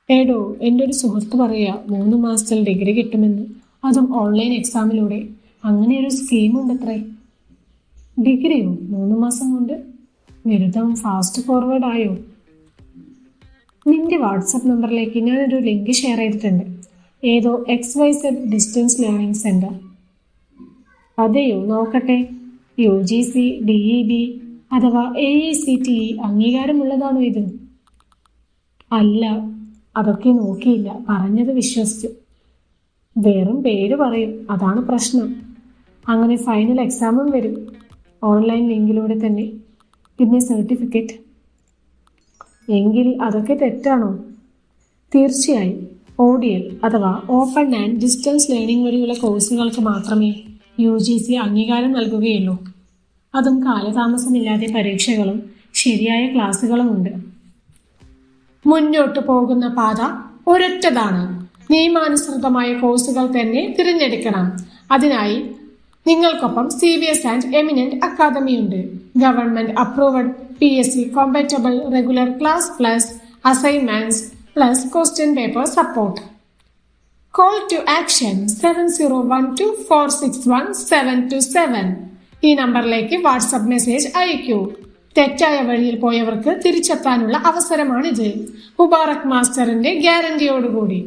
ഏടോ, എൻ്റെ ഒരു സുഹൃത്ത് പറയാ 3 മാസത്തിൽ ഡിഗ്രി കിട്ടുമെന്ന്, അതും ഓൺലൈൻ എക്സാമിലൂടെ. അങ്ങനെ ഒരു സ്കീമുണ്ടത്രേ. ഡിഗ്രിയോ 3 മാസം കൊണ്ട്? ബിരുദം ഫാസ്റ്റ് ഫോർവേഡ് ആയോ? നിന്റെ വാട്സപ്പ് നമ്പറിലേക്ക് ഞാനൊരു ലിങ്ക് ഷെയർ ചെയ്തിട്ടുണ്ട്. ഏതോ XYZ ഡിസ്റ്റൻസ് ലേണിംഗ് സെന്റർ. അതെയോ, നോക്കട്ടെ. UGC, DEB അഥവാ AICTE അംഗീകാരമുള്ളതാണോ ഇത്? അല്ല, അതൊക്കെ നോക്കിയില്ല, പറഞ്ഞത് വിശ്വസിച്ചു. വെറും പേര് പറയും, അതാണ് പ്രശ്നം. അങ്ങനെ ഫൈനൽ എക്സാമും വരും, ഓൺലൈൻ ലിങ്കിലൂടെ തന്നെ. പിന്നെ സർട്ടിഫിക്കറ്റ്. എങ്കിൽ അതൊക്കെ തെറ്റാണോ? തീർച്ചയായും. ODL അഥവാ ഓപ്പൺ ആൻഡ് ഡിസ്റ്റൻസ് ലേണിംഗ് വഴിയുള്ള കോഴ്സുകൾക്ക് മാത്രമേ UGC അംഗീകാരം നൽകുകയുള്ളൂ. അതും കാലതാമസമില്ലാതെ പരീക്ഷകളും ശരിയായ ക്ലാസുകളും ഉണ്ട്. മുന്നോട്ട് പോകുന്ന പാത ഒരൊറ്റതാണ്. നിയമാനുസൃതമായ കോഴ്സുകൾ തന്നെ തിരഞ്ഞെടുക്കണം. അതിനായി നിങ്ങൾക്കൊപ്പം CBS ആൻഡ് എമിനന്റ് അക്കാദമിയുണ്ട്. Government approved PSC compatible regular class plus assignments plus question paper support. Call to action 7012461727. ഈ നമ്പറിലേക്ക് വാട്സപ്പ് മെസ്സേജ് അയക്കൂ. തെറ്റായ വഴിയിൽ പോയവർക്ക് തിരിച്ചെത്താനുള്ള അവസരമാണിത്. മുബാറക് മാസ്റ്ററിന്റെ ഗ്യാരണ്ടിയോടുകൂടി.